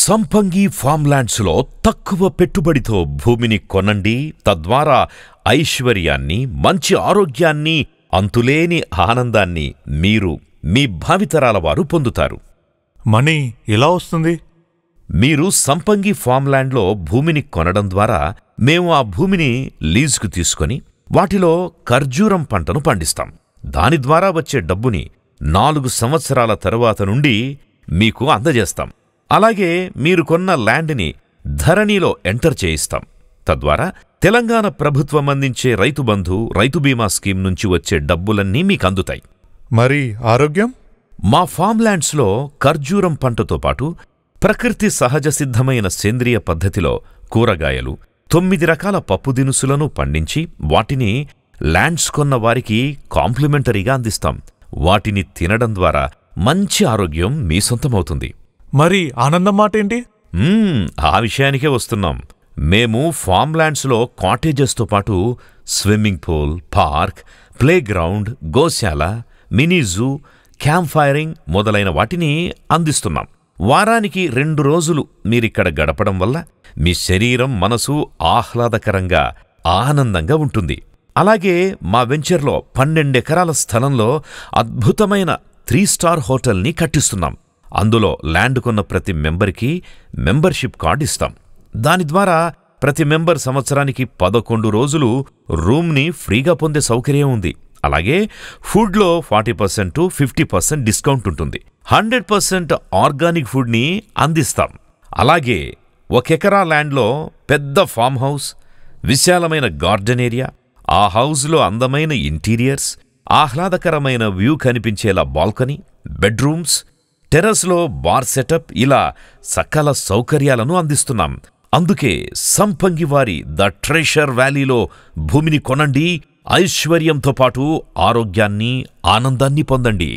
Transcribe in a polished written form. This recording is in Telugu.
సంపంగి ఫార్మ్లాండ్స్లో తక్కువ పెట్టుబడితో భూమిని కొనండి. తద్వారా ఐశ్వర్యాన్ని, మంచి ఆరోగ్యాన్ని, అంతులేని ఆనందాన్ని మీరు మీ భావితరాల వారు పొందుతారు. మనీ ఎలా వస్తుంది? మీరు సంపంగి ఫార్మ్లాండ్లో భూమిని కొనడం ద్వారా మేము ఆ భూమిని లీజుకు తీసుకొని వాటిలో ఖర్జూరం పంటను పండిస్తాం. దాని ద్వారా వచ్చే డబ్బుని 4 సంవత్సరాల తరువాత నుండి మీకు అందజేస్తాం. అలాగే మీరు కొన్న ల్యాండ్ని ధరణిలో ఎంటర్ చేయిస్తాం. తద్వారా తెలంగాణ ప్రభుత్వం అందించే రైతు బంధు, రైతు బీమా స్కీమ్ నుంచి వచ్చే డబ్బులన్నీ మీకందుతాయి. మరి ఆరోగ్యం? మా ఫార్మ్లాండ్స్లో ఖర్జూరం పంటతో పాటు ప్రకృతి సహజ సిద్ధమైన సేంద్రియ పద్ధతిలో కూరగాయలు, 9 రకాల పప్పు దినుసులను పండించి వాటిని ల్యాండ్స్ కొన్న వారికి కాంప్లిమెంటరీగా అందిస్తాం. వాటిని తినడం ద్వారా మంచి ఆరోగ్యం మీ సొంతమవుతుంది. మరి ఆనందం మాటేంటి? ఆ విషయానికే వస్తున్నాం. మేము ఫార్మ్లాండ్స్లో కాటేజెస్తో పాటు స్విమ్మింగ్ పూల్, పార్క్, ప్లేగ్రౌండ్, గోశాల, మినీ జూ, క్యాంప్ ఫైరింగ్ మొదలైన వాటిని అందిస్తున్నాం. వారానికి 2 రోజులు మీరిక్కడ గడపడం వల్ల మీ శరీరం, మనసు ఆహ్లాదకరంగా, ఆనందంగా ఉంటుంది. అలాగే మా వెంచర్లో 12 ఎకరాల స్థలంలో అద్భుతమైన 3 స్టార్ హోటల్ని కట్టిస్తున్నాం. అందులో ల్యాండ్ కొన్న ప్రతి మెంబర్కి మెంబర్షిప్ కార్డు ఇస్తాం. దాని ద్వారా ప్రతి మెంబర్ సంవత్సరానికి 11 రోజులు రూమ్ని ఫ్రీగా పొందే సౌకర్యం ఉంది. అలాగే ఫుడ్లో 40% to 50% డిస్కౌంట్ ఉంటుంది. 100% ఆర్గానిక్ ఫుడ్ని అందిస్తాం. అలాగే 1 ఎకరా ల్యాండ్లో పెద్ద ఫామ్ హౌస్, విశాలమైన గార్డెన్ ఏరియా, ఆ హౌస్లో అందమైన ఇంటీరియర్స్, ఆహ్లాదకరమైన వ్యూ కనిపించేలా బాల్కనీ, బెడ్రూమ్స్, టెర్రస్లో బార్ సెటప్, ఇలా సకల సౌకర్యాలను అందిస్తున్నాం. అందుకే సంపంగి వారి ద ట్రెషర్ వ్యాలీలో భూమిని కొనండి. ఐశ్వర్యంతో పాటు ఆరోగ్యాన్ని, ఆనందాన్ని పొందండి.